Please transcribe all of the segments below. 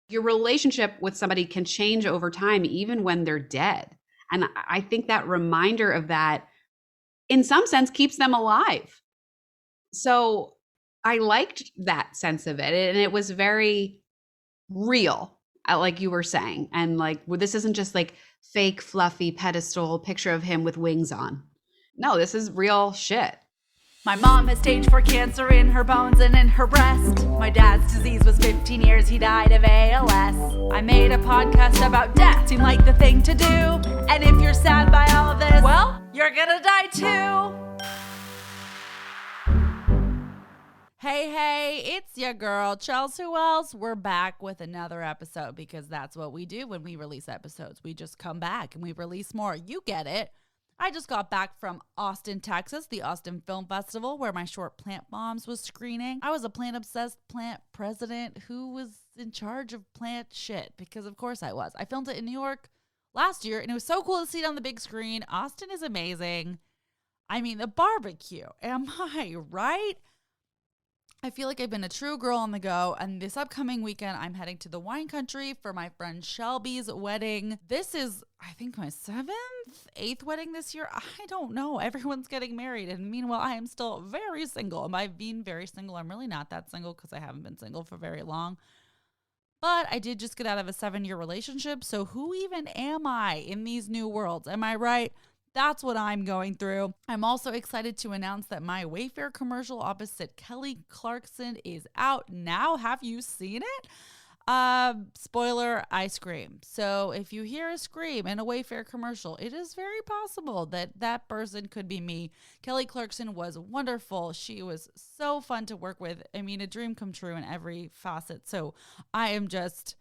Your relationship with somebody can change over time, even when they're dead. And I think that reminder of that, in some sense, keeps them alive. So I liked that sense of it. And it was very real, like you were saying. And like, well, this isn't just like fake, fluffy pedestal picture of him with wings on. No, this is real shit. My mom has stage 4 cancer in her bones and in her breast. My dad's disease was 15 years, he died of ALS. I made a podcast about death, seemed like the thing to do. And if you're sad by all of this, well, you're gonna die too. Hey, it's your girl, Chelsea. Who else? We're back with another episode because that's what we do when we release episodes. We just come back and we release more. You get it. I just got back from Austin, Texas, the Austin Film Festival, where my short Plant Bombs was screening. I was a plant-obsessed plant president who was in charge of plant shit, because of course I was. I filmed it in New York last year, and it was so cool to see it on the big screen. Austin is amazing. I mean, the barbecue. Am I right? I feel like I've been a true girl on the go, and this upcoming weekend, I'm heading to the wine country for my friend Shelby's wedding. This is, I think, my 7th, 8th wedding this year. I don't know. Everyone's getting married, and meanwhile, I am still very single. Am I being very single? I'm really not that single because I haven't been single for very long. But I did just get out of a 7-year relationship, so who even am I in these new worlds? Am I right? That's what I'm going through. I'm also excited to announce that my Wayfair commercial opposite Kelly Clarkson is out now. Have you seen it? Spoiler, I scream. So if you hear a scream in a Wayfair commercial, it is very possible that that person could be me. Kelly Clarkson was wonderful. She was so fun to work with. I mean, a dream come true in every facet. So I am just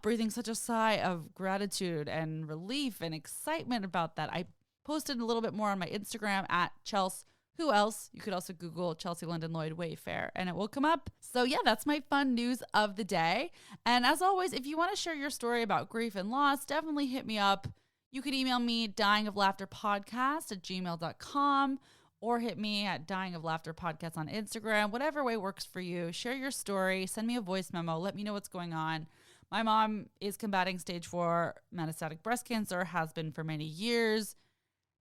breathing such a sigh of gratitude and relief and excitement about that. I posted a little bit more on my Instagram at Chelsea. Who else? You could also Google Chelsea London Lloyd Wayfair and it will come up. So yeah, that's my fun news of the day. And as always, if you want to share your story about grief and loss, definitely hit me up. You can email me dyingoflaughterpodcast@gmail.com or hit me at dyingoflaughterpodcast on Instagram. Whatever way works for you. Share your story. Send me a voice memo. Let me know what's going on. My mom is combating stage 4 metastatic breast cancer, has been for many years.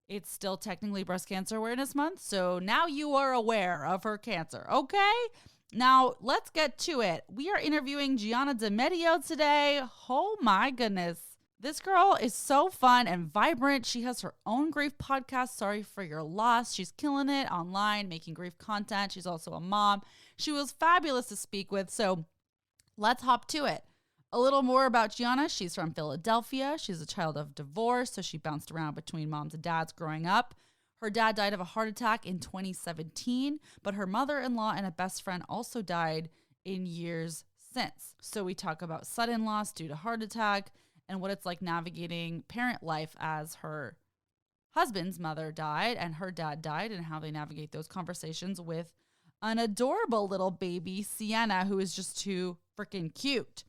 It's still technically Breast Cancer Awareness Month, so now you are aware of her cancer, okay? Now, let's get to it. We are interviewing Gianna DeMedio today. Oh my goodness. This girl is so fun and vibrant. She has her own grief podcast, Sorry for Your Loss. She's killing it online, making grief content. She's also a mom. She was fabulous to speak with, so let's hop to it. A little more about Gianna. She's from Philadelphia. She's a child of divorce, so she bounced around between moms and dads growing up. Her dad died of a heart attack in 2017, but her mother-in-law and a best friend also died in years since. So we talk about sudden loss due to heart attack and what it's like navigating parent life as her husband's mother died and her dad died, and how they navigate those conversations with an adorable little baby, Sienna, who is just too freaking cute.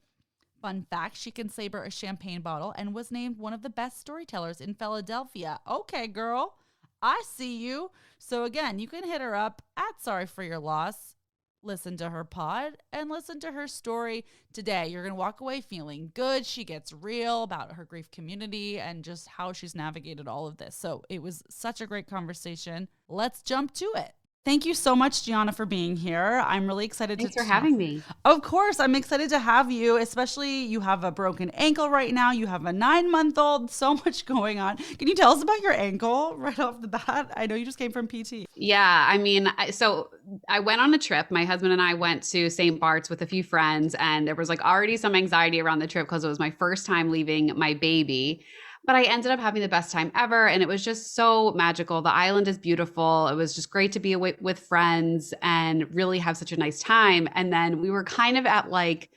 Fun fact, she can saber a champagne bottle and was named one of the best storytellers in Philadelphia. Okay, girl, I see you. So again, you can hit her up at Sorry for Your Loss. Listen to her pod and listen to her story today. You're going to walk away feeling good. She gets real about her grief community and just how she's navigated all of this. So it was such a great conversation. Let's jump to it. Thank you so much, Gianna, for being here. I'm really excited. Thanks for having me. Of course, I'm excited to have you, especially you have a broken ankle right now. You have a 9-month-old, so much going on. Can you tell us about your ankle right off the bat? I know you just came from PT. Yeah, I mean, so I went on a trip. My husband and I went to St. Bart's with a few friends, and there was like already some anxiety around the trip because it was my first time leaving my baby. But I ended up having the best time ever, and it was just so magical. The island is beautiful. It was just great to be away with friends and really have such a nice time. And then we were kind of at like,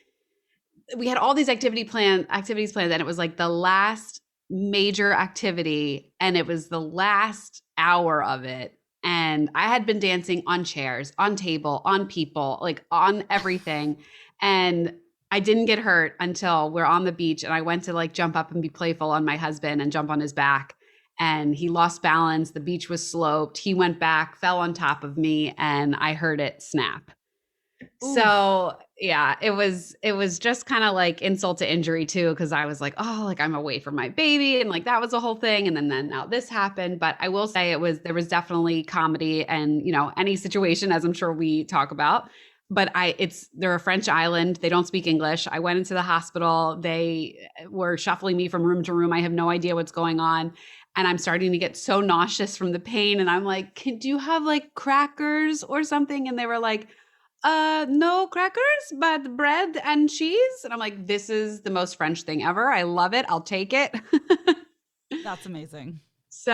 we had all these activities planned, and it was like the last major activity, and it was the last hour of it. And I had been dancing on chairs, on table, on people, like on everything. And I didn't get hurt until we're on the beach, and I went to like jump up and be playful on my husband and jump on his back, and he lost balance. The beach was sloped. He went back, fell on top of me, and I heard it snap. Oof. So yeah, it was just kind of like insult to injury too, because I was like, oh, like I'm away from my baby, and like that was the whole thing, and then now this happened. But I will say there was definitely comedy, and any situation, as I'm sure we talk about. But they're a French island. They don't speak English. I went into the hospital. They were shuffling me from room to room. I have no idea what's going on. And I'm starting to get so nauseous from the pain. And I'm like, do you have like crackers or something? And they were like, no crackers, but bread and cheese. And I'm like, this is the most French thing ever. I love it. I'll take it. That's amazing. So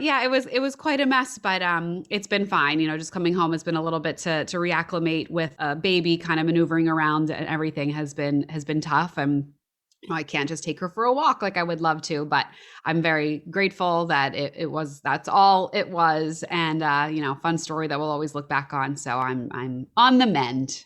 yeah, it was quite a mess, but it's been fine. Just coming home has been a little bit to reacclimate with a baby kind of maneuvering around, and everything has been tough. And I can't just take her for a walk like I would love to, but I'm very grateful that that's all it was. And fun story that we'll always look back on. So I'm on the mend.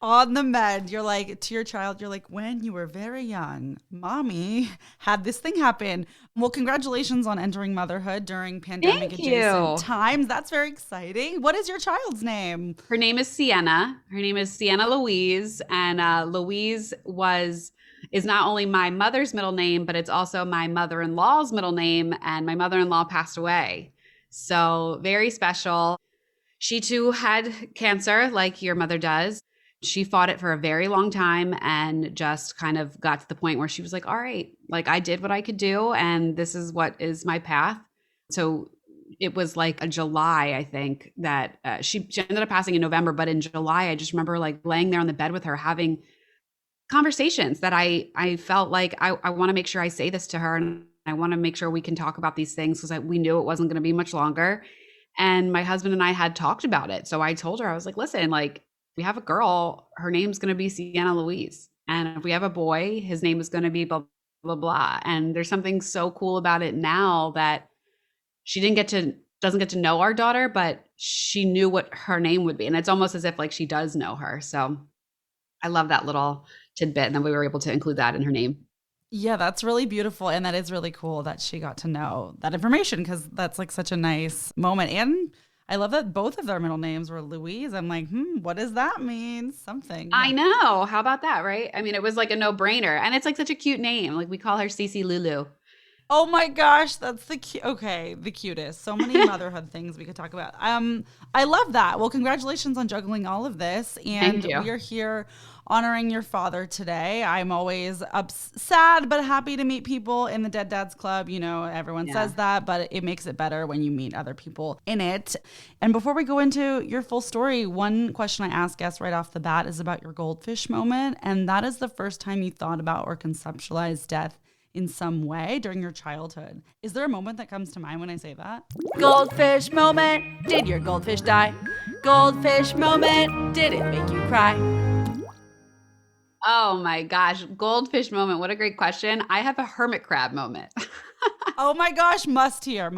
On the mend, you're like, to your child, you're like, when you were very young, mommy had this thing happen. Well, congratulations on entering motherhood during pandemic Thank adjacent you. times. That's very exciting. What is your child's name? Her name is Sienna. Her name is Sienna Louise. And Louise is not only my mother's middle name, but it's also my mother-in-law's middle name. And my mother-in-law passed away. So very special. She too had cancer like your mother does. She fought it for a very long time and just kind of got to the point where she was like, all right, like I did what I could do, and this is what is my path. So it was like a July, I think, that she ended up passing in November. But in July, I just remember like laying there on the bed with her, having conversations that I felt like I want to make sure I say this to her, and I want to make sure we can talk about these things, because we knew it wasn't going to be much longer. And my husband and I had talked about it. So I told her, I was like, listen, like, we have a girl, her name's going to be Sienna Louise. And if we have a boy, his name is going to be blah, blah, blah. And there's something so cool about it now that she doesn't get to know our daughter, but she knew what her name would be. And it's almost as if like she does know her. So I love that little tidbit. And then we were able to include that in her name. Yeah, that's really beautiful. And that is really cool that she got to know that information, because that's like such a nice moment. And I love that both of their middle names were Louise. I'm like, what does that mean? Something. I know. How about that, right? I mean, it was like a no-brainer. And it's like such a cute name. Like we call her Cece Lulu. Oh my gosh, that's the the cutest. So many motherhood things we could talk about. I love that. Well, congratulations on juggling all of this. And Thank you. we are here honoring your father today. I'm always sad but happy to meet people in the Dead Dads Club. Everyone says that, but it makes it better when you meet other people in it. And before we go into your full story, one question I ask guests right off the bat is about your goldfish moment. And that is the first time you thought about or conceptualized death in some way during your childhood. Is there a moment that comes to mind when I say that? Goldfish moment. Did your goldfish die? Goldfish moment. Did it make you cry? Oh my gosh. Goldfish moment. What a great question. I have a hermit crab moment. Oh my gosh. Must hear.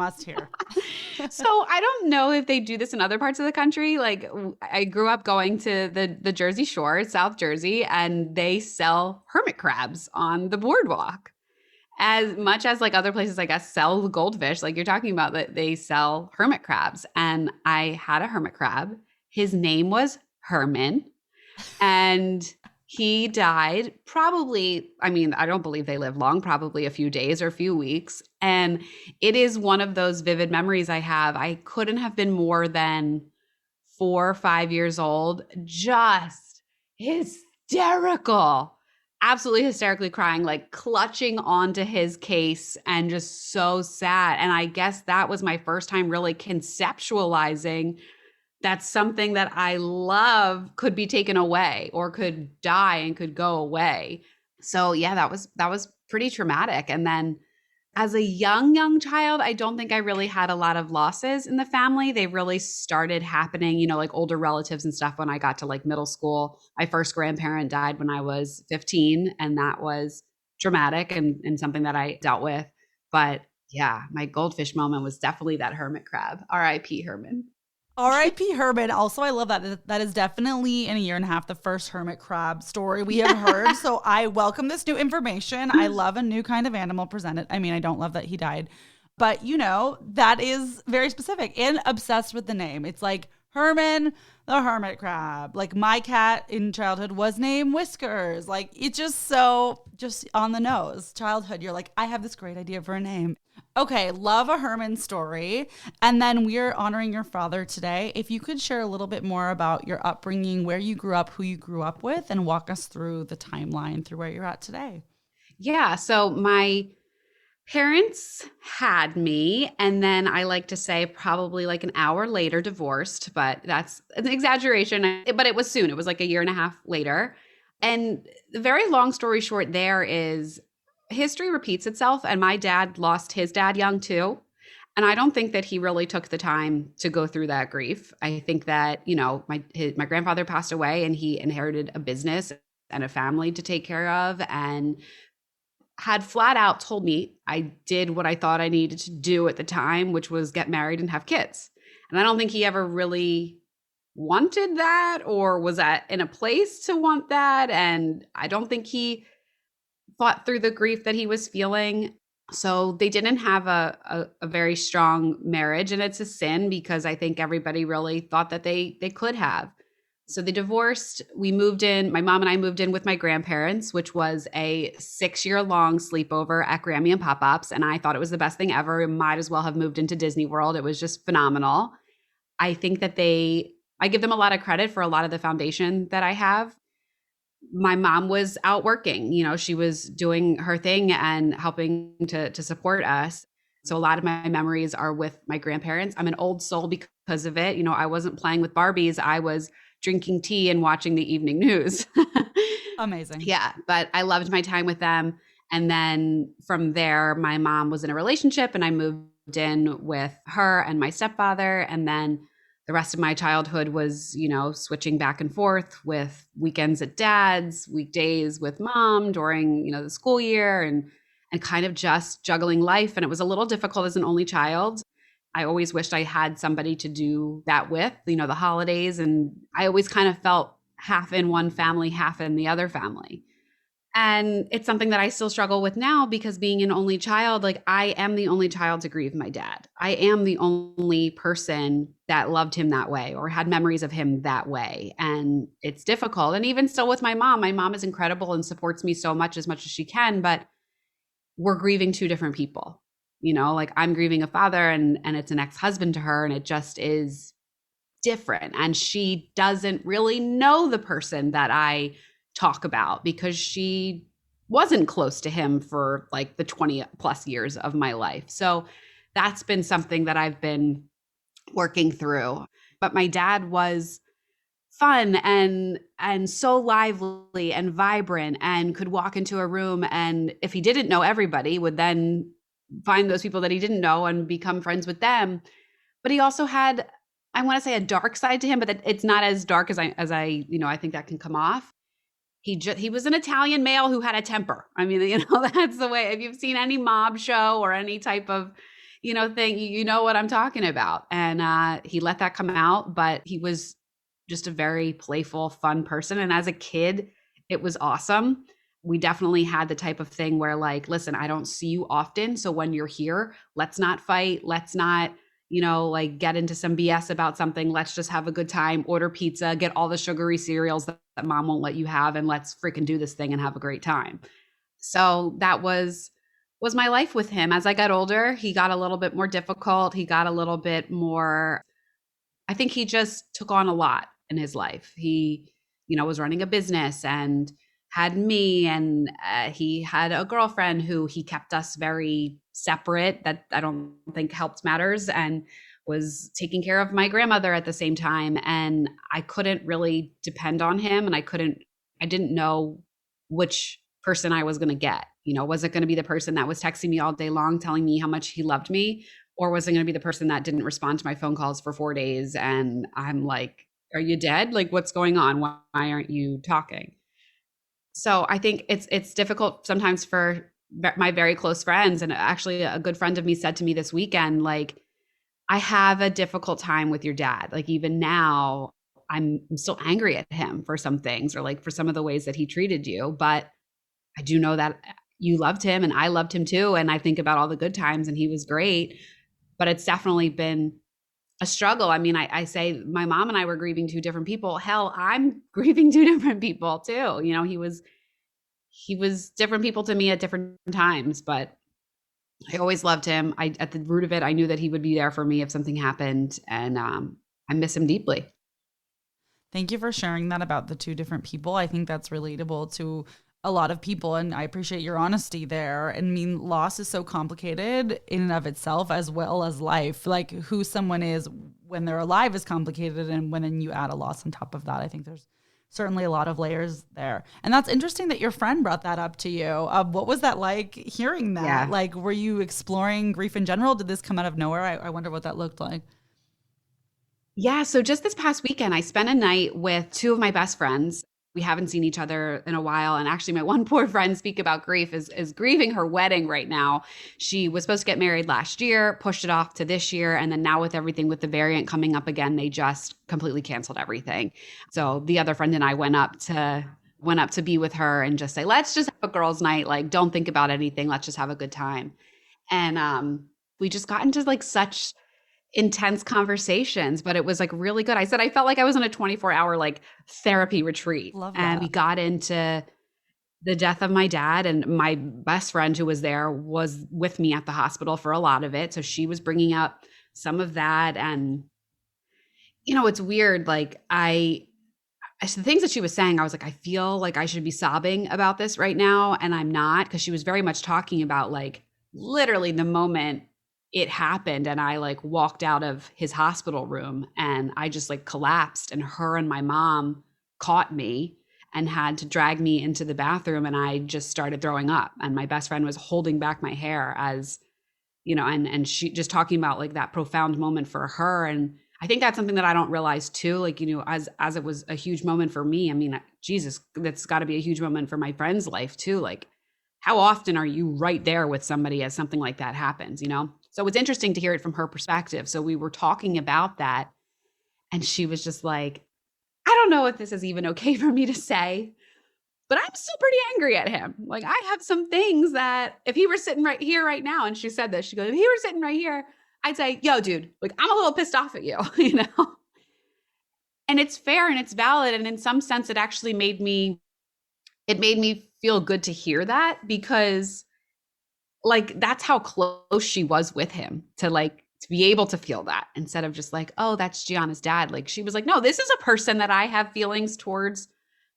So I don't know if they do this in other parts of the country. Like I grew up going to the Jersey Shore, South Jersey, and they sell hermit crabs on the boardwalk. As much as like other places, I guess, sell goldfish, like you're talking about, that they sell hermit crabs. And I had a hermit crab. His name was Herman. And he died probably, I mean, I don't believe they live long, probably a few days or a few weeks. And it is one of those vivid memories I have. I couldn't have been more than 4 or 5 years old, just hysterical. Absolutely hysterically crying, like clutching onto his case, and just so sad. And I guess that was my first time really conceptualizing that something that I love could be taken away or could die and could go away. So yeah, that was pretty traumatic. And then as a young child, I don't think I really had a lot of losses in the family. They really started happening, like older relatives and stuff when I got to like middle school. My first grandparent died when I was 15, and that was traumatic and something that I dealt with. But yeah, my goldfish moment was definitely that hermit crab. R.I.P. Herman. R.I.P. Herman. Also, I love that. That is definitely in a year and a half the first hermit crab story we have heard. So I welcome this new information. I love a new kind of animal presented. I mean, I don't love that he died, but that is very specific, and obsessed with the name. It's like Herman the hermit crab. Like my cat in childhood was named Whiskers. Like it's just on the nose. Childhood, you're like, I have this great idea for a name. Okay, love a Herman story. And then we're honoring your father today. If you could share a little bit more about your upbringing, where you grew up, who you grew up with, and walk us through the timeline through where you're at today. Yeah. So my parents had me, and then I like to say probably like an hour later divorced, but that's an exaggeration. But it was soon. It was like a year and a half later. And the very long story short there is history repeats itself. And my dad lost his dad young too. And I don't think that he really took the time to go through that grief. I think that, my grandfather passed away and he inherited a business and a family to take care of, and had flat out told me I did what I thought I needed to do at the time, which was get married and have kids. And I don't think he ever really wanted that or was in a place to want that. And I don't think he fought through the grief that he was feeling. So they didn't have a very strong marriage. And it's a sin because I think everybody really thought that they could have. So they divorced. We moved in. My mom and I moved in with my grandparents, which was a 6-year-long sleepover at Grammy and Pop-Ups. And I thought it was the best thing ever. We might as well have moved into Disney World. It was just phenomenal. I think that I give them a lot of credit for a lot of the foundation that I have. My mom was out working. She was doing her thing and helping to support us. So a lot of my memories are with my grandparents. I'm an old soul because of it. I wasn't playing with Barbies. I was drinking tea and watching the evening news. Amazing. Yeah, but I loved my time with them. And then from there, my mom was in a relationship and I moved in with her and my stepfather. And then the rest of my childhood was, switching back and forth with weekends at dad's, weekdays with mom during, the school year and kind of just juggling life. And it was a little difficult as an only child. I always wished I had somebody to do that with, the holidays. And I always kind of felt half in one family, half in the other family. And it's something that I still struggle with now because being an only child, like I am the only child to grieve my dad. I am the only person that loved him that way or had memories of him that way. And it's difficult. And even still with my mom is incredible and supports me so much as she can, but we're grieving two different people. Like I'm grieving a father and it's an ex-husband to her and it just is different. And she doesn't really know the person that I talk about because she wasn't close to him for like the 20 plus years of my life. So that's been something that I've been working through. But my dad was fun and so lively and vibrant and could walk into a room and if he didn't know everybody would then find those people that he didn't know and become friends with them. But he also had, I want to say a dark side to him, but it's not as dark as I I think that can come off. He was an Italian male who had a temper. I mean, that's the way, if you've seen any mob show or any type of, thing, you know what I'm talking about. And he let that come out, but he was just a very playful, fun person. And as a kid, it was awesome. We definitely had the type of thing where like, listen, I don't see you often. So when you're here, let's not fight. Let's not, get into some BS about something. Let's just have a good time, order pizza, get all the sugary cereals that mom won't let you have. And let's freaking do this thing and have a great time. So that was my life with him. As I got older, he got a little bit more difficult. He got a little bit more, I think he just took on a lot in his life. He, was running a business and had me and he had a girlfriend who he kept us very separate. That I don't think helped matters, and was taking care of my grandmother at the same time. And I couldn't really depend on him. And I didn't know which person I was going to get. Was it going to be the person that was texting me all day long, telling me how much he loved me? Or was it going to be the person that didn't respond to my phone calls for 4 days? And I'm like, are you dead? Like, what's going on? Why aren't you talking? So I think it's difficult sometimes for my very close friends. And actually a good friend of me said to me this weekend, like, I have a difficult time with your dad. Like even now I'm still angry at him for some things or like for some of the ways that he treated you. But I do know that you loved him and I loved him too. And I think about all the good times and he was great, but it's definitely been a struggle. I mean, I say my mom and I were grieving two different people. Hell, I'm grieving two different people too. You know, he was different people to me at different times, but I always loved him. At the root of it, I knew that he would be there for me if something happened, and I miss him deeply. Thank you for sharing that about the two different people. I think that's relatable to a lot of people, and I appreciate your honesty there. I mean, loss is so complicated in and of itself, as well as life. Like who someone is when they're alive is complicated, and when you add a loss on top of that, I think there's certainly a lot of layers there. And that's interesting that your friend brought that up to you. What was that like hearing that? Yeah. Like, were you exploring grief in general? Did this come out of nowhere? I wonder what that looked like. Yeah. So just this past weekend, I spent a night with two of my best friends. We haven't seen each other in a while. And actually, my one poor friend, speak about grief, is grieving her wedding right now. She was supposed to get married last year, pushed it off to this year. And then now with everything with the variant coming up again, they just completely canceled everything. So the other friend and I went up to be with her and just say, let's just have a girls' night. Like, don't think about anything. Let's just have a good time. And we just got into like such intense conversations, but it was like really good. I said I felt like I was on a 24-hour like therapy retreat. Love that. And we got into the death of my dad, and my best friend who was there was with me at the hospital for a lot of it. So she was bringing up some of that. And, you know, it's weird. Like the things that she was saying, I was like, I feel like I should be sobbing about this right now. And I'm not, because she was very much talking about like literally the moment it happened and I like walked out of his hospital room and I just like collapsed, and her and my mom caught me and had to drag me into the bathroom, and I just started throwing up, and my best friend was holding back my hair as, you know, and she just talking about like that profound moment for her. And I think that's something that I don't realize too, like, you know, as it was a huge moment for me. I mean, Jesus, that's got to be a huge moment for my friend's life too. Like, how often are you right there with somebody as something like that happens, you know? So it's interesting to hear it from her perspective. So we were talking about that, and she was just like, I don't know if this is even okay for me to say, but I'm still pretty angry at him. Like, I have some things that if he were sitting right here right now, and she said this, she goes, if he were sitting right here, I'd say, yo, dude, like, I'm a little pissed off at you, you know? And it's fair and it's valid. And in some sense, it actually made me feel good to hear that, because like, that's how close she was with him, to be able to feel that instead of just like, oh, that's Gianna's dad. Like, she was like, no, this is a person that I have feelings towards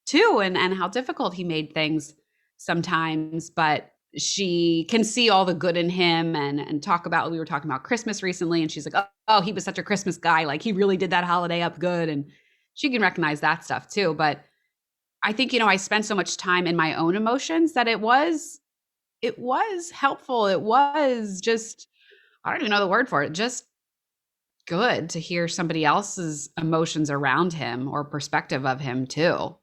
too. And how difficult he made things sometimes, but she can see all the good in him and we were talking about Christmas recently, and she's like, oh, he was such a Christmas guy. Like, he really did that holiday up good. And she can recognize that stuff too. But I think, you know, I spent so much time in my own emotions that it was helpful. It was just, I don't even know the word for it, just good to hear somebody else's emotions around him or perspective of him too.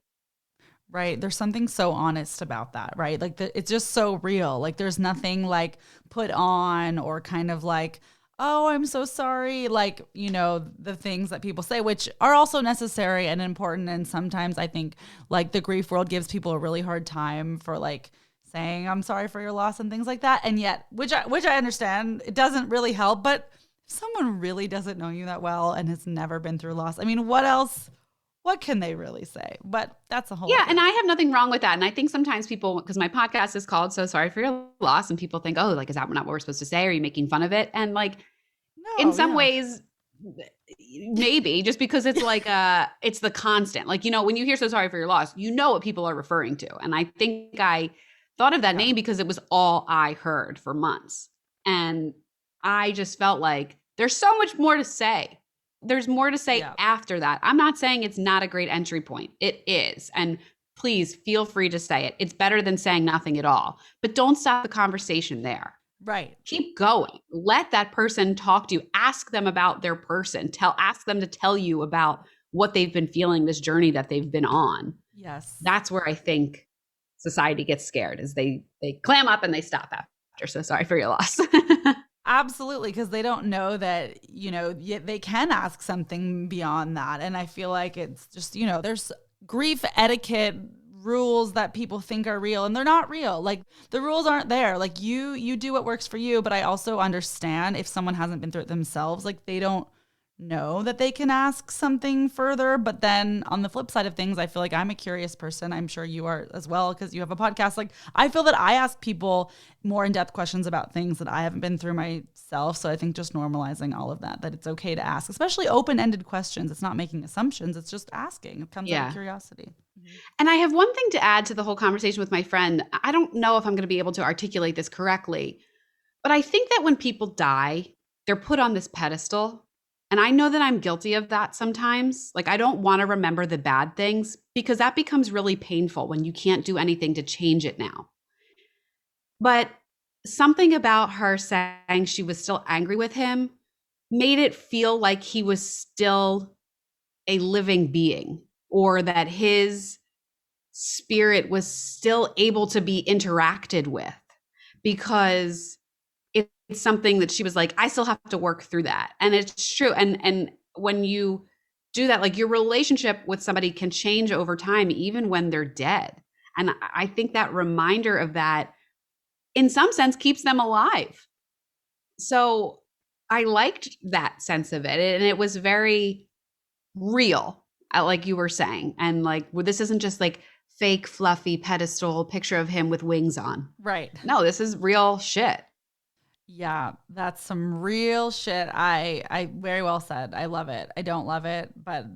Right. There's something so honest about that, right? Like it's just so real. Like there's nothing like put on or kind of like, oh, I'm so sorry. Like, you know, the things that people say, which are also necessary and important. And sometimes I think like the grief world gives people a really hard time for like saying, I'm sorry for your loss and things like that. And yet, which I understand, it doesn't really help. But if someone really doesn't know you that well and has never been through loss, I mean, what can they really say? But that's a whole Yeah, and I have nothing wrong with that. And I think sometimes people, because my podcast is called So Sorry for Your Loss, and people think, oh, like, is that not what we're supposed to say? Are you making fun of it? And like, No, in some ways, maybe, just because it's like it's the constant. Like, you know, when you hear So Sorry for Your Loss, you know what people are referring to. And I think I thought of that name because it was all I heard for months. And I just felt like there's so much more to say. There's more to say after that. I'm not saying it's not a great entry point. It is. And please feel free to say it. It's better than saying nothing at all. But don't stop the conversation there. Right. Keep going. Let that person talk to you. Ask them about their person. Ask them to tell you about what they've been feeling, this journey that they've been on. Yes. That's where I think society gets scared, is they clam up and they stop after. So sorry for your loss. Absolutely, because they don't know that, you know, they can ask something beyond that. And I feel like it's just, you know, there's grief etiquette rules that people think are real, and they're not real. Like, the rules aren't there. Like, you do what works for you. But I also understand if someone hasn't been through it themselves, like, they don't know that they can ask something further. But then on the flip side of things, I feel like I'm a curious person. I'm sure you are as well, because you have a podcast. Like, I feel that I ask people more in-depth questions about things that I haven't been through myself. So I think just normalizing all of that it's okay to ask, especially open-ended questions. It's not making assumptions. It's just asking. It comes out of curiosity. And I have one thing to add to the whole conversation with my friend. I don't know if I'm going to be able to articulate this correctly, but I think that when people die, they're put on this pedestal. And I know that I'm guilty of that sometimes. Like, I don't want to remember the bad things because that becomes really painful when you can't do anything to change it now. But something about her saying she was still angry with him made it feel like he was still a living being, or that his spirit was still able to be interacted with, because it's something that she was like, I still have to work through that. And it's true. And when you do that, like, your relationship with somebody can change over time, even when they're dead. And I think that reminder of that, in some sense, keeps them alive. So I liked that sense of it. And it was very real, like you were saying. And like, well, this isn't just like fake, fluffy pedestal picture of him with wings on. Right. No, this is real shit. Yeah, that's some real shit. I very well said. I love it. I don't love it, but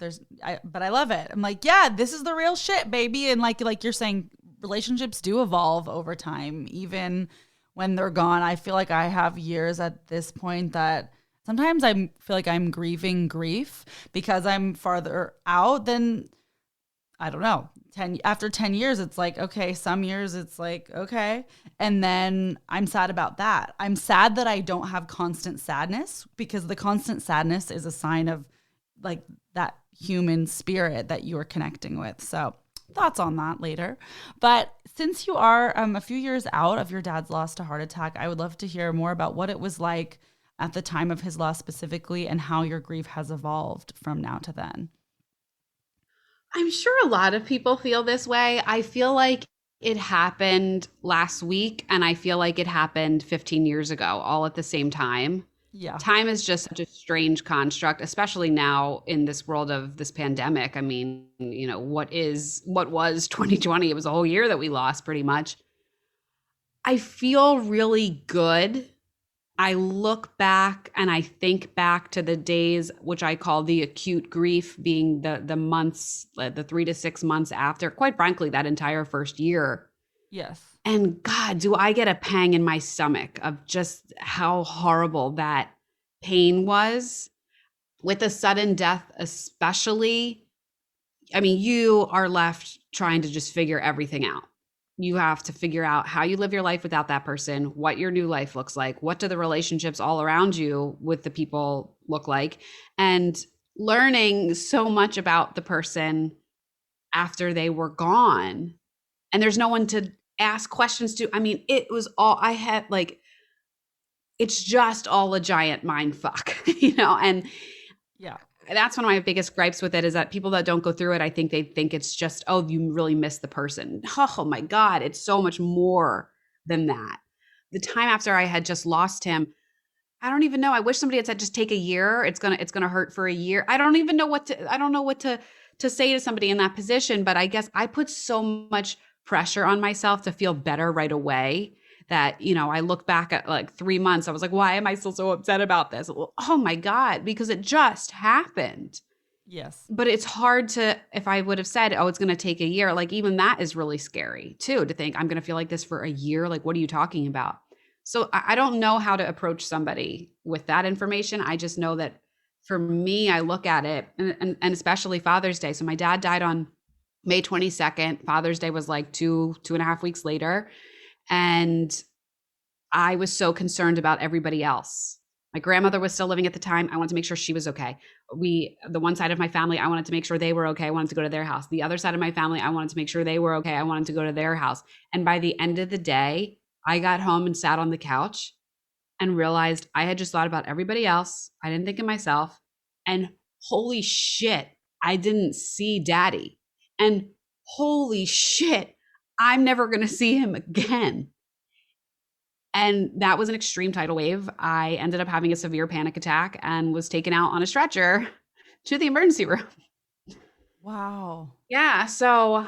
I love it. I'm like, yeah, this is the real shit, baby. And like you're saying, relationships do evolve over time, even when they're gone. I feel like I have years at this point that sometimes I feel like I'm grieving grief because I'm farther out than, I don't know, after 10 years, it's like, okay, some years it's like, okay. And then I'm sad about that. I'm sad that I don't have constant sadness, because the constant sadness is a sign of like that human spirit that you are connecting with. So thoughts on that later. But since you are a few years out of your dad's loss to heart attack, I would love to hear more about what it was like at the time of his loss specifically, and how your grief has evolved from now to then. I'm sure a lot of people feel this way. I feel like it happened last week, and I feel like it happened 15 years ago, all at the same time. Yeah. Time is just such a strange construct, especially now in this world of this pandemic. I mean, you know, what was 2020? It was a whole year that we lost pretty much. I feel really good. I look back and I think back to the days, which I call the acute grief, being the months, the 3 to 6 months after, quite frankly, that entire first year. Yes. And God, do I get a pang in my stomach of just how horrible that pain was with a sudden death, especially. I mean, you are left trying to just figure everything out. You have to figure out how you live your life without that person, what your new life looks like, what do the relationships all around you with the people look like, and learning so much about the person after they were gone. And there's no one to ask questions to. I mean, it was all I had, like, it's just all a giant mind fuck, you know? And yeah, that's one of my biggest gripes with it, is that people that don't go through it, I think they think it's just, oh, you really miss the person. Oh my God, it's so much more than that. The time after I had just lost him, I don't even know. I wish somebody had said, just take a year. It's gonna hurt for a year. I don't know what to say to somebody in that position, but I guess I put so much pressure on myself to feel better right away that, you know, I look back at like 3 months, I was like, why am I still so upset about this? Well, oh my God, because it just happened. Yes. But it's hard to, if I would have said, oh, it's going to take a year, like even that is really scary too, to think I'm going to feel like this for a year. Like, what are you talking about? So I don't know how to approach somebody with that information. I just know that for me, I look at it, and especially Father's Day. So my dad died on May 22nd. Father's Day was like 2.5 weeks later. And I was so concerned about everybody else. My grandmother was still living at the time. I wanted to make sure she was okay. The one side of my family, I wanted to make sure they were okay. I wanted to go to their house. The other side of my family, I wanted to make sure they were okay. I wanted to go to their house. And by the end of the day, I got home and sat on the couch and realized I had just thought about everybody else. I didn't think of myself. And holy shit, I didn't see Daddy. And holy shit, I'm never going to see him again. And that was an extreme tidal wave. I ended up having a severe panic attack and was taken out on a stretcher to the emergency room. Wow. Yeah. So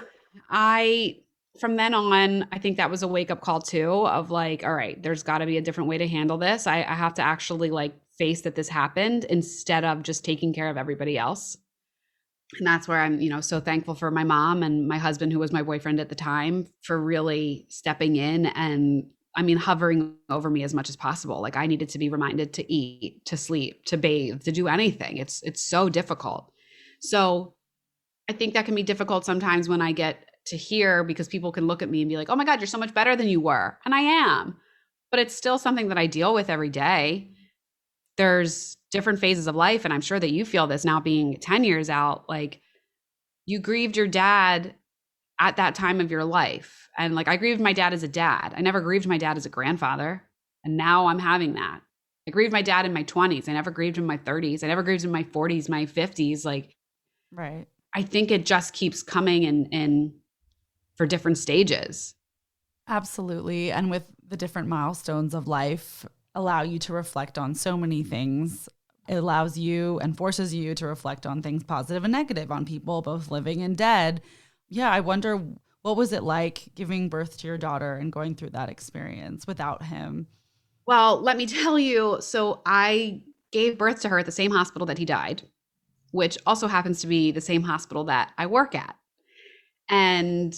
I, from then on, I think that was a wake up call too of like, all right, there's got to be a different way to handle this. I have to actually like face that this happened instead of just taking care of everybody else. And that's where I'm, so thankful for my mom and my husband, who was my boyfriend at the time, for really stepping in and hovering over me as much as possible. Like I needed to be reminded to eat, to sleep, to bathe, to do anything. It's so difficult. So I think that can be difficult sometimes when I get to hear, because people can look at me and be like, oh my God, you're so much better than you were. And I am, but it's still something that I deal with every day. There's different phases of life. And I'm sure that you feel this now being 10 years out, like you grieved your dad at that time of your life. And like, I grieved my dad as a dad. I never grieved my dad as a grandfather. And now I'm having that. I grieved my dad in my 20s. I never grieved in my 30s. I never grieved in my 40s, my 50s. Like, right. I think it just keeps coming in for different stages. Absolutely. And with the different milestones of life allow you to reflect on so many things. It allows you and forces you to reflect on things positive and negative, on people, both living and dead. Yeah, I wonder, what was it like giving birth to your daughter and going through that experience without him? Well, let me tell you. So I gave birth to her at the same hospital that he died, which also happens to be the same hospital that I work at. And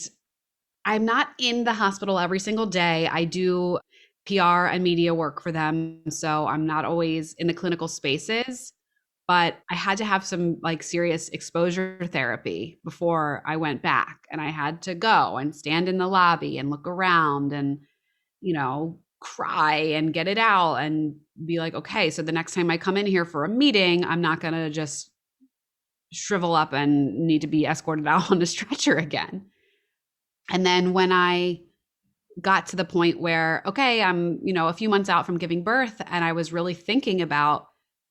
I'm not in the hospital every single day. I do PR and media work for them. So I'm not always in the clinical spaces, but I had to have some like serious exposure therapy before I went back. And I had to go and stand in the lobby and look around and, cry and get it out and be like, okay, so the next time I come in here for a meeting, I'm not going to just shrivel up and need to be escorted out on a stretcher again. And then when I got to the point where, okay, I'm, a few months out from giving birth, and I was really thinking about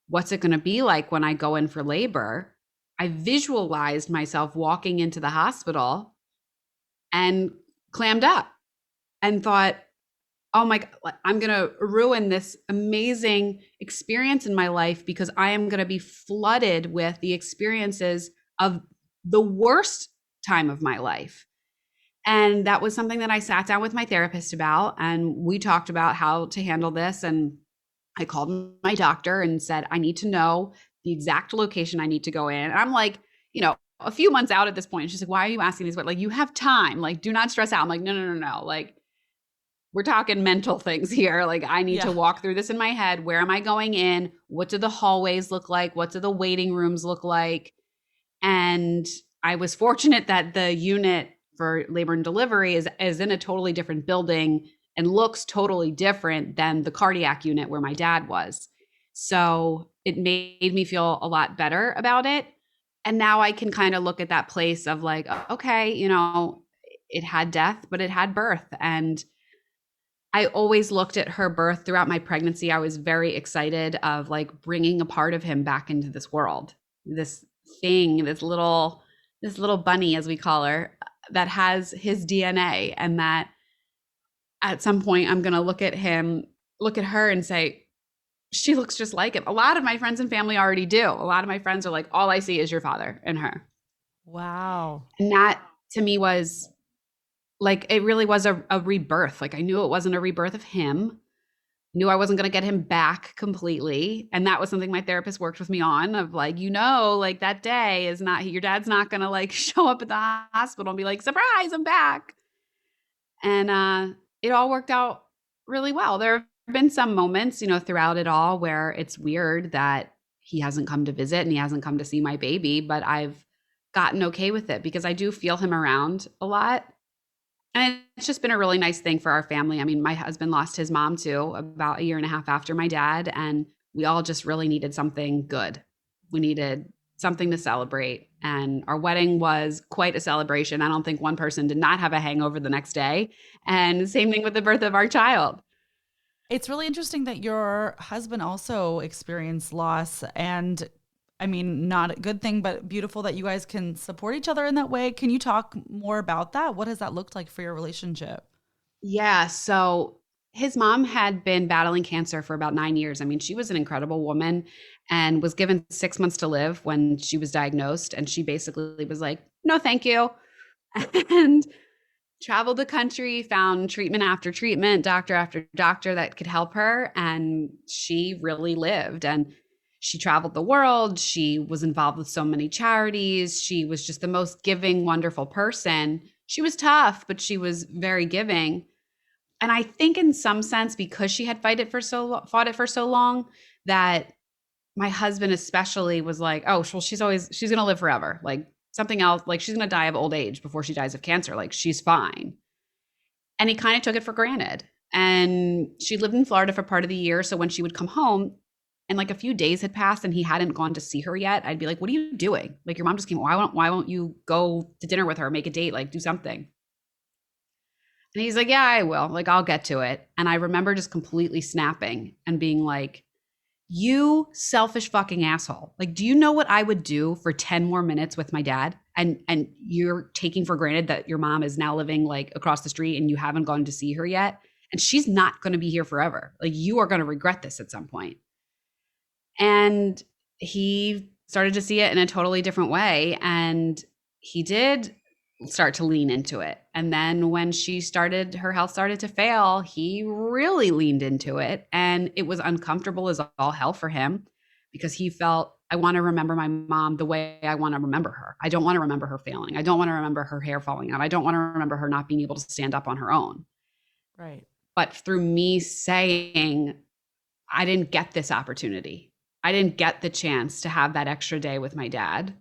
what's it going to be like when I go in for labor, I visualized myself walking into the hospital and clammed up and thought, oh my God, I'm going to ruin this amazing experience in my life because I am going to be flooded with the experiences of the worst time of my life. And that was something that I sat down with my therapist about, and we talked about how to handle this. And I called my doctor and said, I need to know the exact location I need to go in. And I'm like, a few months out at this point. She's like, why are you asking these? But like, you have time, like, do not stress out. I'm like, no. Like, we're talking mental things here. Like, I need to walk through this in my head. Where am I going in? What do the hallways look like? What do the waiting rooms look like? And I was fortunate that the unit for labor and delivery is in a totally different building and looks totally different than the cardiac unit where my dad was. So it made me feel a lot better about it. And now I can kind of look at that place of like, okay, it had death, but it had birth. And I always looked at her birth throughout my pregnancy. I was very excited of like bringing a part of him back into this world, this thing, this little bunny, as we call her, that has his DNA, and that at some point I'm going to look at her and say, she looks just like him. A lot of my friends and family already do. A lot of my friends are like, all I see is your father in her. Wow. And that to me was like, it really was a rebirth. Like I knew it wasn't a rebirth of him. Knew I wasn't going to get him back completely. And that was something my therapist worked with me on, of like, like that day is not, your dad's not going to like show up at the hospital and be like, surprise, I'm back. And it all worked out really well. There have been some moments, throughout it all where it's weird that he hasn't come to visit and he hasn't come to see my baby, but I've gotten okay with it because I do feel him around a lot. And it's just been a really nice thing for our family. I mean, my husband lost his mom too, about a year and a half after my dad. And we all just really needed something good. We needed something to celebrate. And our wedding was quite a celebration. I don't think one person did not have a hangover the next day. And same thing with the birth of our child. It's really interesting that your husband also experienced loss, and I mean, not a good thing, but beautiful that you guys can support each other in that way. Can you talk more about that? What has that looked like for your relationship? Yeah. So his mom had been battling cancer for about 9 years. I mean, she was an incredible woman and was given 6 months to live when she was diagnosed. And she basically was like, no, thank you. And traveled the country, found treatment after treatment, doctor after doctor that could help her. And she really lived. And she traveled the world. She was involved with so many charities. She was just the most giving, wonderful person. She was tough, but she was very giving. And I think in some sense, because she had fought it for so long, that my husband especially was like, oh, well, she's going to live forever. Like something else, like she's going to die of old age before she dies of cancer. Like she's fine. And he kind of took it for granted. And she lived in Florida for part of the year. So when she would come home and like a few days had passed and he hadn't gone to see her yet, I'd be like, what are you doing? Like your mom just came. Why won't you go to dinner with her, make a date, like do something? And he's like, yeah, I will. Like, I'll get to it. And I remember just completely snapping and being like, you selfish fucking asshole. Like, do you know what I would do for 10 more minutes with my dad? And you're taking for granted that your mom is now living like across the street and you haven't gone to see her yet. And she's not going to be here forever. Like, you are going to regret this at some point. And he started to see it in a totally different way. And he did start to lean into it. And then when her health started to fail, he really leaned into it. And it was uncomfortable as all hell for him because he felt, I want to remember my mom the way I want to remember her. I don't want to remember her failing. I don't want to remember her hair falling out. I don't want to remember her not being able to stand up on her own. Right. But through me saying, I didn't get this opportunity. I didn't get the chance to have that extra day with my dad,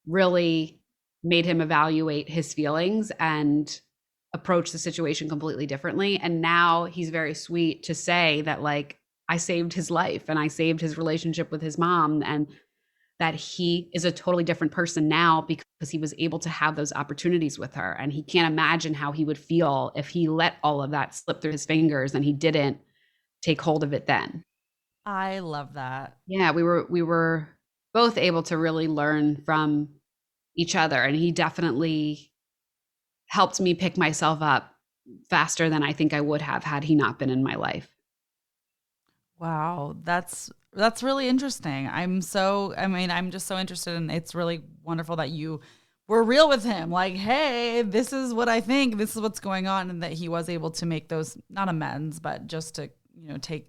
really made him evaluate his feelings and approach the situation completely differently. And now he's very sweet to say that, like, I saved his life and I saved his relationship with his mom, and that he is a totally different person now because he was able to have those opportunities with her. And he can't imagine how he would feel if he let all of that slip through his fingers and he didn't take hold of it then. I love that. Yeah, we were both able to really learn from each other. And he definitely helped me pick myself up faster than I think I would have had he not been in my life. Wow, that's really interesting. I'm just so interested, and it's really wonderful that you were real with him. Like, hey, this is what I think, this is what's going on, and that he was able to make those, not amends, but just to,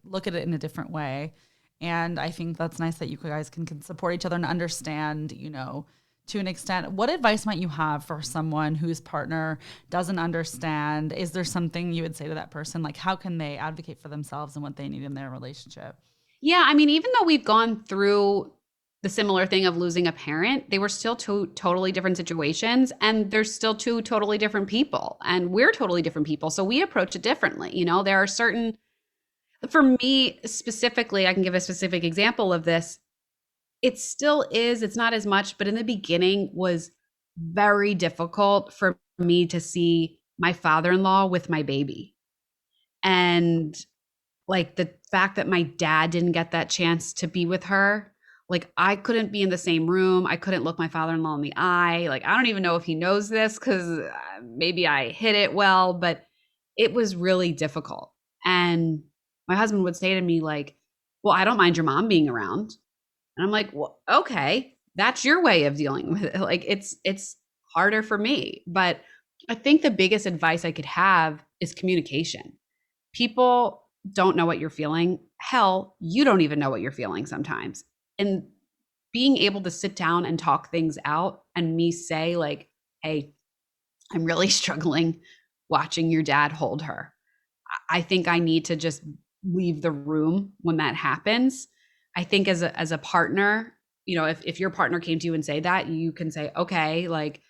look at it in a different way. And I think that's nice that you guys can support each other and understand, to an extent. What advice might you have for someone whose partner doesn't understand? Is there something you would say to that person? Like, how can they advocate for themselves and what they need in their relationship? Yeah, I mean, even though we've gone through the similar thing of losing a parent, they were still two totally different situations, and there's still two totally different people, and we're totally different people. So we approach it differently. There are certain, for me specifically, I can give a specific example of this. It still is, it's not as much, but in the beginning was very difficult for me to see my father-in-law with my baby. And like the fact that my dad didn't get that chance to be with her, like I couldn't be in the same room. I couldn't look my father-in-law in the eye. Like, I don't even know if he knows this because maybe I hid it well, but it was really difficult. And my husband would say to me like, well, I don't mind your mom being around. And I'm like, well, okay, that's your way of dealing with it. Like it's harder for me. But I think the biggest advice I could have is communication. People don't know what you're feeling. Hell, you don't even know what you're feeling sometimes. And being able to sit down and talk things out, and me say like, hey, I'm really struggling watching your dad hold her. I think I need to just leave the room when that happens. I think as a partner, if your partner came to you and say that, you can say, okay, like,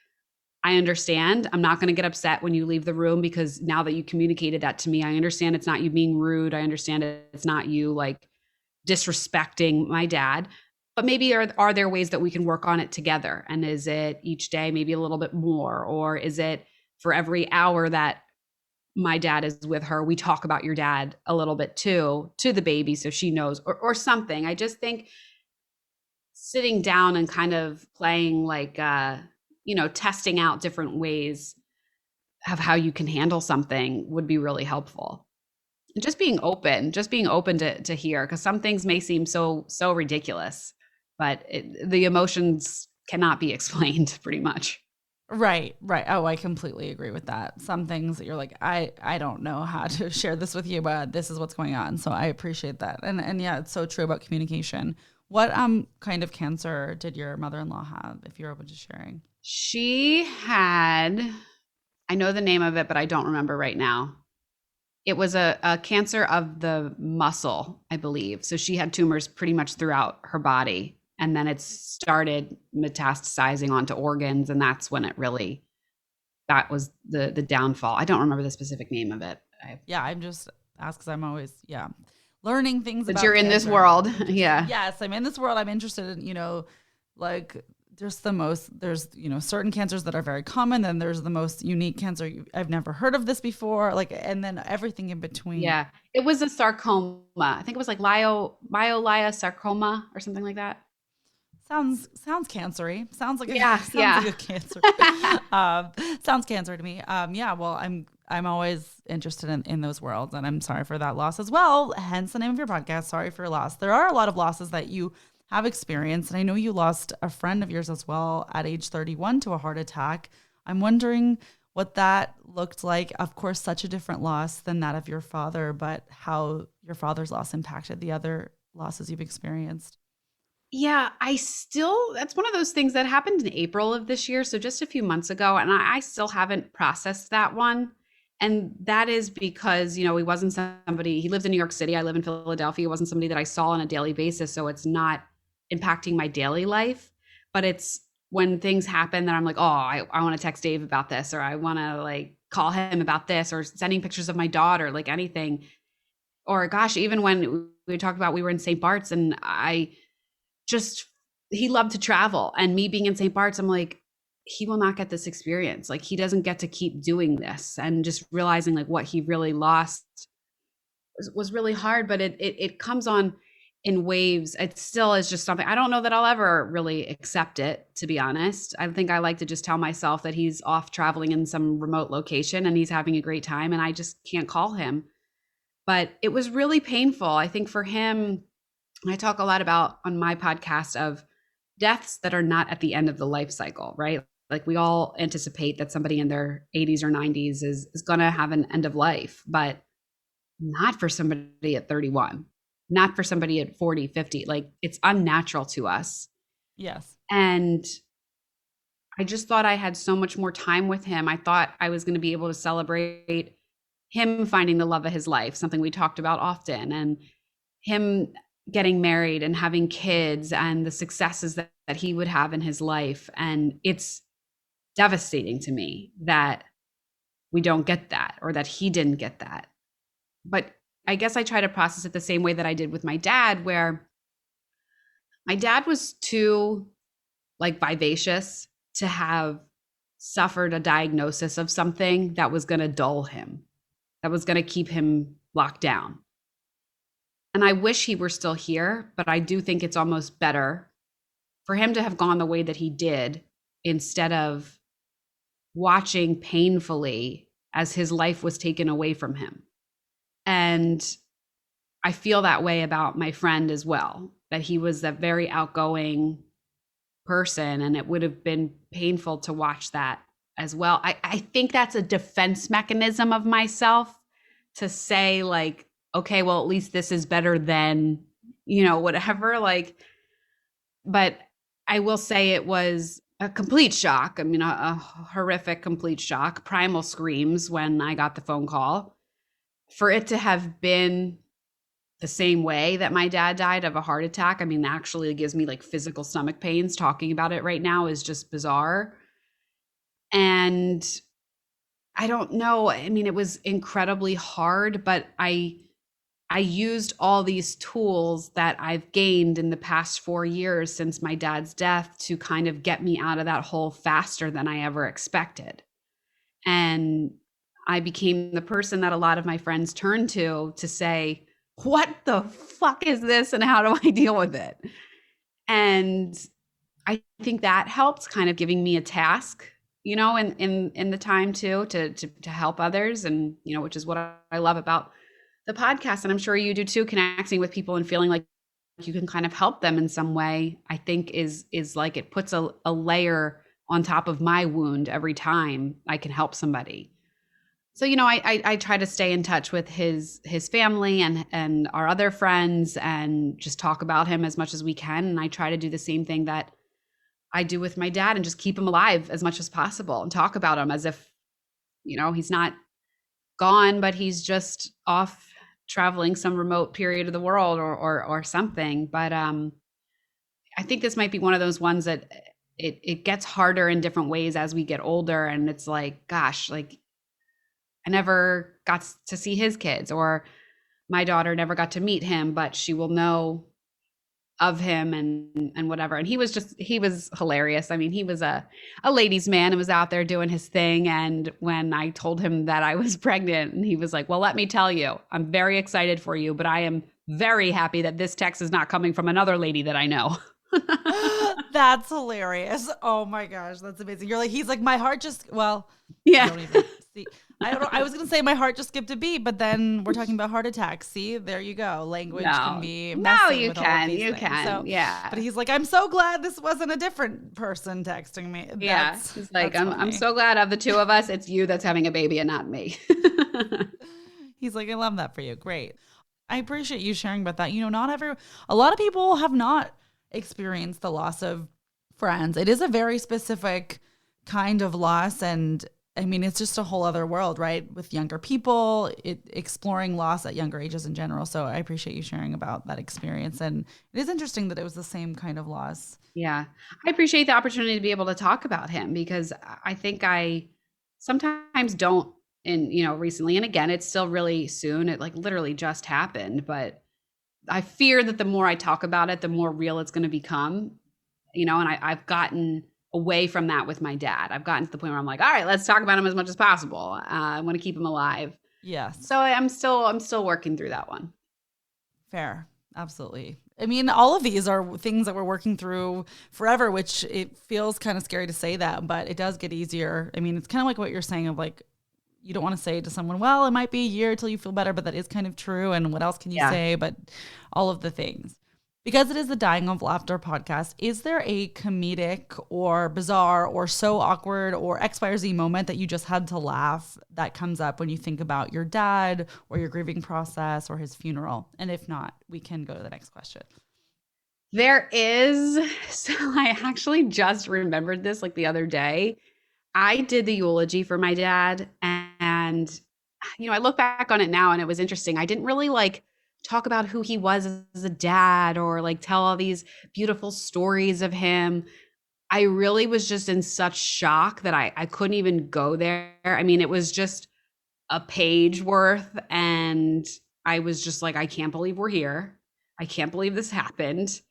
I understand. I'm not going to get upset when you leave the room because now that you communicated that to me, I understand it's not you being rude. I understand it's not you like disrespecting my dad, but maybe are there ways that we can work on it together? And is it each day, maybe a little bit more, or is it for every hour that my dad is with her, we talk about your dad a little bit too, to the baby, so she knows, or something. I just think sitting down and kind of playing like, testing out different ways of how you can handle something would be really helpful. just being open to hear, because some things may seem so ridiculous, but the emotions cannot be explained pretty much. Right. Oh, I completely agree with that. Some things that you're like, I don't know how to share this with you, but this is what's going on. So I appreciate that. And yeah, it's so true about communication. What kind of cancer did your mother-in-law have, if you're open to sharing? She had, I know the name of it, but I don't remember right now. It was a cancer of the muscle, I believe. So she had tumors pretty much throughout her body. And then it started metastasizing onto organs. And that's when that was the downfall. I don't remember the specific name of it. Yeah, I'm just asked because I'm always, learning things But about you're in this world. Yeah. Yes, I'm in this world. I'm interested in, like there's certain cancers that are very common. Then there's the most unique cancer. I've never heard of this before. Like, and then everything in between. Yeah. It was a sarcoma. I think it was like sarcoma or something like that. Sounds cancery. Sounds like like a cancer. Sounds cancer to me. Yeah. Well, I'm always interested in those worlds, and I'm sorry for that loss as well. Hence the name of your podcast. Sorry for your loss. There are a lot of losses that you have experienced, and I know you lost a friend of yours as well at age 31 to a heart attack. I'm wondering what that looked like. Of course, such a different loss than that of your father, but how your father's loss impacted the other losses you've experienced. Yeah, that's one of those things that happened in April of this year. So just a few months ago. And I still haven't processed that one. And that is because, he wasn't somebody, he lived in New York City. I live in Philadelphia. It wasn't somebody that I saw on a daily basis. So it's not impacting my daily life. But it's when things happen that I'm like, oh, I want to text Dave about this, or I want to like call him about this, or sending pictures of my daughter, like anything. Or gosh, even when we talked about, we were in St. Bart's and he loved to travel, and me being in St. Bart's, I'm like, he will not get this experience. Like he doesn't get to keep doing this, and just realizing like what he really lost was really hard, but it comes on in waves. It still is just something, I don't know that I'll ever really accept it, to be honest. I think I like to just tell myself that he's off traveling in some remote location and he's having a great time, and I just can't call him. But it was really painful. I think for him, I talk a lot about on my podcast of deaths that are not at the end of the life cycle, right? Like we all anticipate that somebody in their 80s or 90s is going to have an end of life, but not for somebody at 31, not for somebody at 40, 50. Like it's unnatural to us. Yes. And I just thought I had so much more time with him. I thought I was going to be able to celebrate him finding the love of his life, something we talked about often, and him getting married and having kids and the successes that he would have in his life. And it's devastating to me that we don't get that, or that he didn't get that. But I guess I try to process it the same way that I did with my dad, where my dad was too like vivacious to have suffered a diagnosis of something that was going to dull him, that was going to keep him locked down. And I wish he were still here, but I do think it's almost better for him to have gone the way that he did, instead of watching painfully as his life was taken away from him. And I feel that way about my friend as well, that he was a very outgoing person, and it would have been painful to watch that as well. I think that's a defense mechanism of myself, to say like, okay, well, at least this is better than, whatever. Like, but I will say it was a complete shock. I mean, a horrific, complete shock, primal screams when I got the phone call. For it to have been the same way that my dad died of a heart attack, I mean, actually gives me like physical stomach pains. Talking about it right now is just bizarre. And I don't know. I mean, it was incredibly hard, but I used all these tools that I've gained in the past 4 years since my dad's death to kind of get me out of that hole faster than I ever expected. And I became the person that a lot of my friends turn to say, what the fuck is this and how do I deal with it? And I think that helped, kind of giving me a task, in the time too, to help others. And, which is what I love about the podcast, and I'm sure you do too, connecting with people and feeling like you can kind of help them in some way, I think is like it puts a layer on top of my wound every time I can help somebody. So, I try to stay in touch with his family and our other friends and just talk about him as much as we can. And I try to do the same thing that I do with my dad and just keep him alive as much as possible and talk about him as if, he's not gone, but he's just off traveling some remote period of the world or something. But I think this might be one of those ones that it gets harder in different ways as we get older. And it's like, gosh, like I never got to see his kids, or my daughter never got to meet him, but she will know of him and whatever. And he was hilarious. I mean, he was a ladies' man and was out there doing his thing. And when I told him that I was pregnant, and he was like, well, let me tell you, I'm very excited for you, but I am very happy that this text is not coming from another lady that I know. That's hilarious. Oh my gosh, that's amazing. You're like, he's like, my heart just, well, yeah. Don't even see. I was going to say my heart just skipped a beat, but then we're talking about heart attacks. See, there you go. Language can be messy. No, you can. So, yeah. But he's like, I'm so glad this wasn't a different person texting me. He's like, I'm so glad of the two of us, it's you that's having a baby and not me. He's like, I love that for you. Great. I appreciate you sharing about that. A lot of people have not experienced the loss of friends. It is a very specific kind of loss, and I mean, it's just a whole other world, right? With younger people, exploring loss at younger ages in general. So I appreciate you sharing about that experience. And it is interesting that it was the same kind of loss. Yeah. I appreciate the opportunity to be able to talk about him, because I think I sometimes don't, recently, and again, it's still really soon. It like literally just happened, but I fear that the more I talk about it, the more real it's going to become, and I've gotten away from that with my dad. I've gotten to the point where I'm like, all right, let's talk about him as much as possible. I want to keep him alive. Yes. So I'm still working through that one. Fair. Absolutely. I mean, all of these are things that we're working through forever, which it feels kind of scary to say that, but it does get easier. I mean, it's kind of like what you're saying of like, you don't want to say to someone, well, it might be a year till you feel better, but that is kind of true. And what else can you say? But all of the things. Because it is the Dying of Laughter podcast, is there a comedic or bizarre or so awkward or X, Y, or Z moment that you just had to laugh that comes up when you think about your dad or your grieving process or his funeral? And if not, we can go to the next question. There is. So I actually just remembered this like the other day. I did the eulogy for my dad, and I look back on it now and it was interesting. I didn't really talk about who he was as a dad or tell all these beautiful stories of him. I really was just in such shock that I couldn't even go there. I mean, it was just a page worth, and I was just like, I can't believe we're here. I can't believe this happened.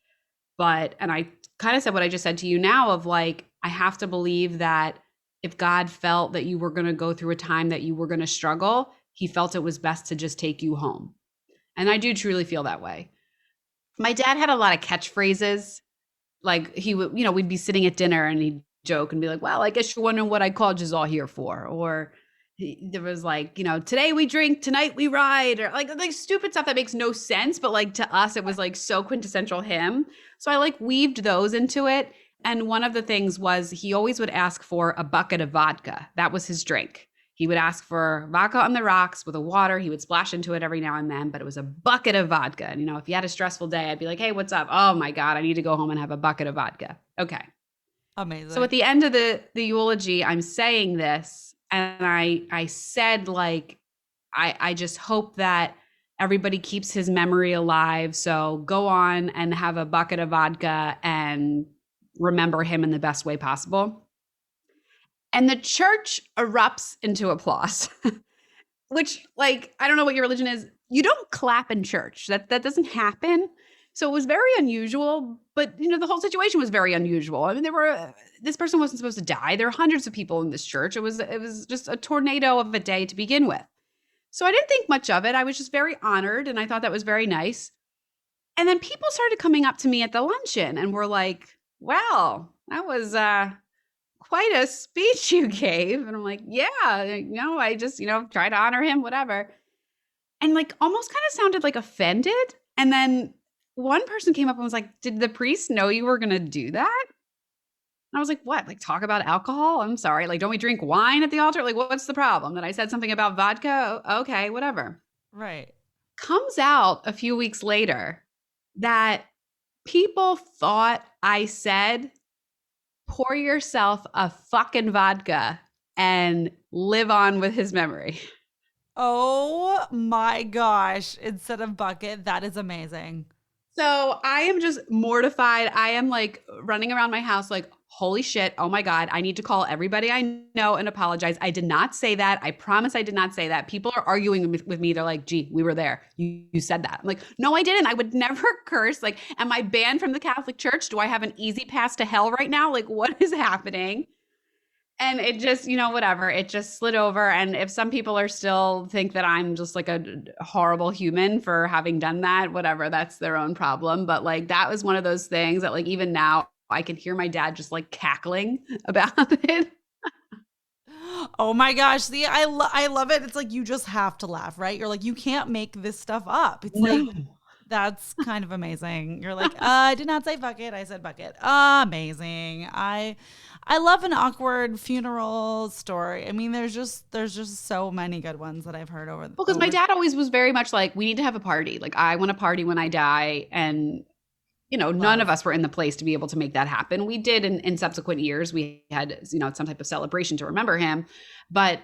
And I kind of said what I just said to you now of I have to believe that if God felt that you were going to go through a time that you were going to struggle, he felt it was best to just take you home. And I do truly feel that way. My dad had a lot of catchphrases. He would, we'd be sitting at dinner and he'd joke and be like, well, I guess you're wondering what I called you all here for. Or there was today we drink, tonight we ride, or like stupid stuff that makes no sense. But to us, it was so quintessential him. So I weaved those into it. And one of the things was he always would ask for a bucket of vodka. That was his drink. He would ask for vodka on the rocks with a water. He would splash into it every now and then, but it was a bucket of vodka. And, if you had a stressful day, I'd be like, hey, what's up? Oh my God, I need to go home and have a bucket of vodka. Okay. Amazing. So at the end of the eulogy, I'm saying this, and I said, I just hope that everybody keeps his memory alive. So go on and have a bucket of vodka and remember him in the best way possible. And the church erupts into applause, which I don't know what your religion is. You don't clap in church. That doesn't happen. So it was very unusual, but the whole situation was very unusual. I mean, this person wasn't supposed to die. There are hundreds of people in this church. It was just a tornado of a day to begin with. So I didn't think much of it. I was just very honored, and I thought that was very nice. And then people started coming up to me at the luncheon and were like, wow, that was quite a speech you gave. And I'm like, yeah, I just, try to honor him, whatever. and like almost kind of sounded like offended. And then one person came up and was like, "Did the priest know you were going to do that?" And I was like, "What? Like talk about alcohol? I'm sorry. Like, don't we drink wine at the altar? Like, what's the problem? That I said something about vodka? Okay, whatever." Right. Comes out a few weeks later that people thought I said, "Pour yourself a fucking vodka and live on with his memory." Oh my gosh. Instead of bucket, that is amazing. So I am just mortified. I am like running around my house like, holy shit. Oh my God. I need to call everybody I know and apologize. I did not say that. I promise I did not say that. People are arguing with me. They're like, "Gee, we were there. You said that." I'm like, "No, I didn't. I would never curse. Like, am I banned from the Catholic Church? Do I have an easy pass to hell right now? Like, what is happening?" And it just, whatever. It just slid over. And if some people are still think that I'm just like a horrible human for having done that, whatever, that's their own problem. But like, that was one of those things that like, even now I can hear my dad just like cackling about it. Oh my gosh. See, I love it. It's like you just have to laugh, right? You're like, you can't make this stuff up. It's like, that's kind of amazing. You're like, I did not say bucket. I said bucket. Amazing. I love an awkward funeral story. I mean, there's just so many good ones that I've heard over. Well, because my dad always was very much like, we need to have a party. Like, I want a party when I die. And, none of us were in the place to be able to make that happen. We did in subsequent years. We had, some type of celebration to remember him, but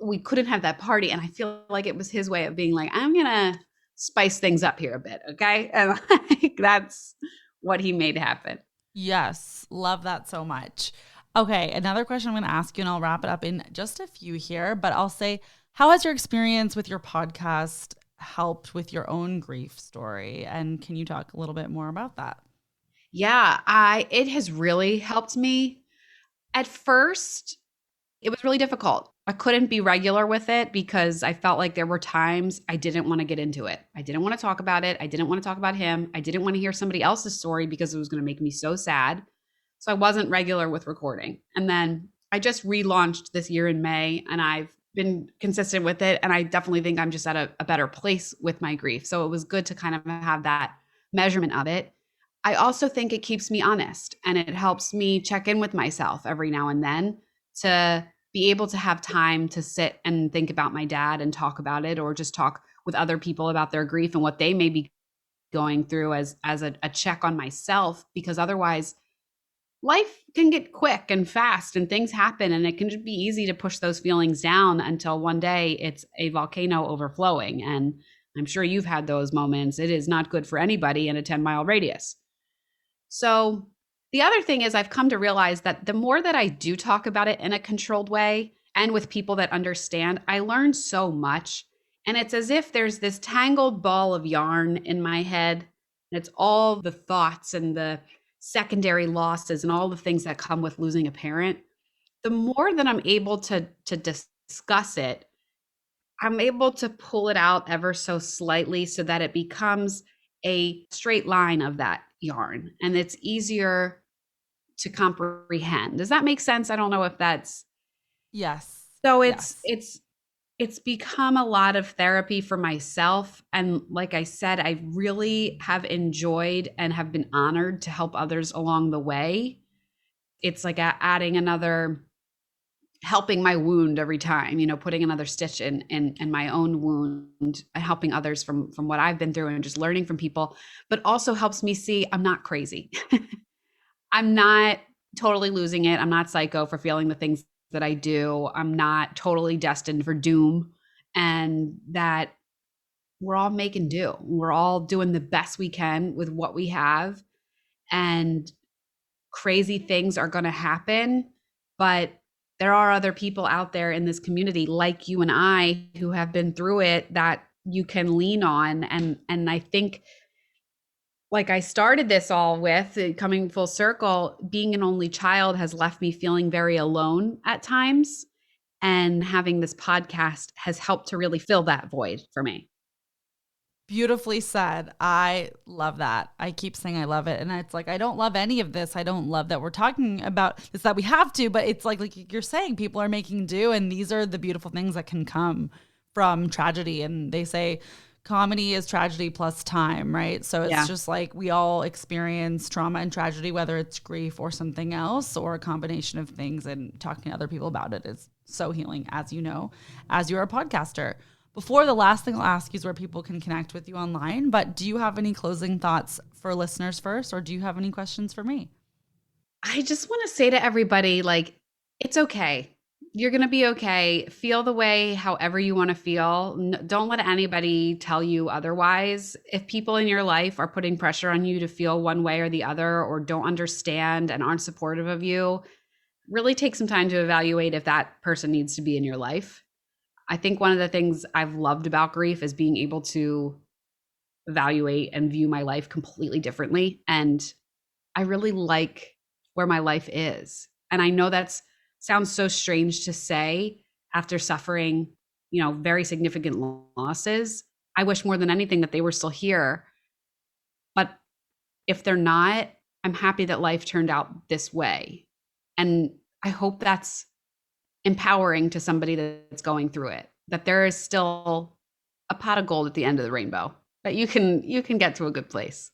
we couldn't have that party. And I feel like it was his way of being like, I'm going to spice things up here a bit. Okay. And like, that's what he made happen. Yes. Love that so much. Okay. Another question I'm going to ask you, and I'll wrap it up in just a few here, but I'll say, how has your experience with your podcast helped with your own grief story? And can you talk a little bit more about that? Yeah, it has really helped me. At first, it was really difficult. I couldn't be regular with it because I felt like there were times I didn't want to get into it. I didn't want to talk about it. I didn't want to talk about him. I didn't want to hear somebody else's story because it was going to make me so sad. So I wasn't regular with recording. And then I just relaunched this year in May, and I've been consistent with it. And I definitely think I'm just at a better place with my grief. So it was good to kind of have that measurement of it. I also think it keeps me honest, and it helps me check in with myself every now and then to be able to have time to sit and think about my dad and talk about it, or just talk with other people about their grief and what they may be going through as a check on myself, because otherwise life can get quick and fast and things happen, and it can just be easy to push those feelings down until one day it's a volcano overflowing. And I'm sure you've had those moments. It is not good for anybody in a 10-mile radius. So the other thing is, I've come to realize that the more that I do talk about it in a controlled way and with people that understand, I learn so much. And it's as if there's this tangled ball of yarn in my head. And it's all the thoughts and the secondary losses and all the things that come with losing a parent. The more that I'm able to discuss it, I'm able to pull it out ever so slightly so that it becomes a straight line of that yarn, and it's easier to comprehend. Does that make sense? I don't know if that's. Yes. So it's become a lot of therapy for myself. And like I said, I really have enjoyed and have been honored to help others along the way. It's like adding another, helping my wound every time, putting another stitch in my own wound, helping others from what I've been through and just learning from people, but also helps me see I'm not crazy. I'm not totally losing it. I'm not psycho for feeling the things that I do. I'm not totally destined for doom, and that we're all making do. We're all doing the best we can with what we have, and crazy things are going to happen, but there are other people out there in this community like you and I who have been through it that you can lean on. And I think, like I started this all with, coming full circle, being an only child has left me feeling very alone at times. And having this podcast has helped to really fill that void for me. Beautifully said. I love that. I keep saying I love it. And it's like, I don't love any of this. I don't love that we're talking about this, that we have to, but it's like you're saying, people are making do. And these are the beautiful things that can come from tragedy, and they say comedy is tragedy plus time, right? So it's just like we all experience trauma and tragedy, whether it's grief or something else or a combination of things, and talking to other people about it is so healing, as you know, as you're a podcaster. Before, the last thing I'll ask you is where people can connect with you online, but do you have any closing thoughts for listeners first, or do you have any questions for me? I just want to say to everybody, like, it's okay. You're going to be okay. Feel the way however you want to feel. Don't let anybody tell you otherwise. If people in your life are putting pressure on you to feel one way or the other, or don't understand and aren't supportive of you, really take some time to evaluate if that person needs to be in your life. I think one of the things I've loved about grief is being able to evaluate and view my life completely differently. And I really like where my life is. And I know that sounds so strange to say after suffering, very significant losses. I wish more than anything that they were still here. But if they're not, I'm happy that life turned out this way. And I hope that's empowering to somebody that's going through it, that there is still a pot of gold at the end of the rainbow, that you can get to a good place.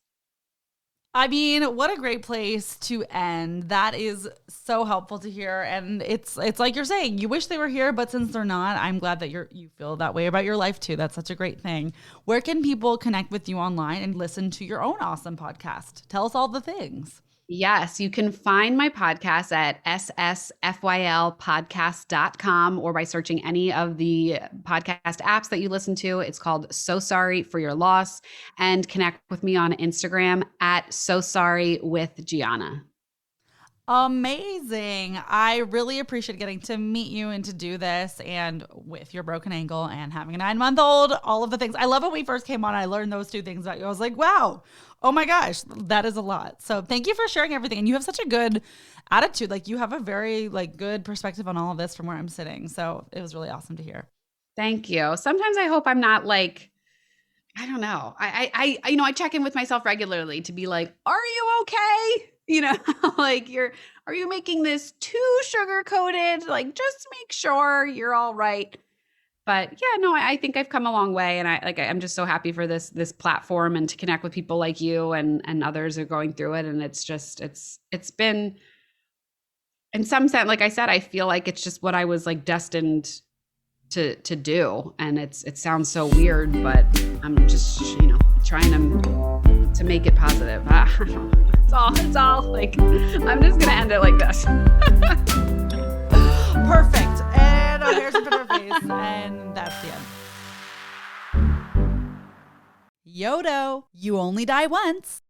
I mean, what a great place to end. That is so helpful to hear. And it's like you're saying, you wish they were here, but since they're not, I'm glad that you feel that way about your life too. That's such a great thing. Where can people connect with you online and listen to your own awesome podcast? Tell us all the things. Yes, you can find my podcast at ssfylpodcast.com or by searching any of the podcast apps that you listen to. It's called So Sorry for Your Loss, and connect with me on Instagram at So Sorry with Gianna. Amazing. I really appreciate getting to meet you and to do this, and with your broken ankle and having a 9-month-old, all of the things. I love when we first came on, I learned those two things about you. I was like, wow, oh my gosh, that is a lot. So thank you for sharing everything. And you have such a good attitude. Like, you have a very good perspective on all of this from where I'm sitting. So it was really awesome to hear. Thank you. Sometimes I hope I'm not I don't know. I check in with myself regularly to be like, are you okay? Are you making this too sugar coated? Just make sure you're all right. But yeah, no, I think I've come a long way, and I'm just so happy for this platform and to connect with people like you and others who are going through it. And it's been, in some sense, like I said, I feel like it's just what I was destined to do. And it sounds so weird, but I'm just, trying to make it positive. It's all I'm just gonna end it like this. Perfect. And our hair's up in her face, and that's the end. Yodo, you only die once.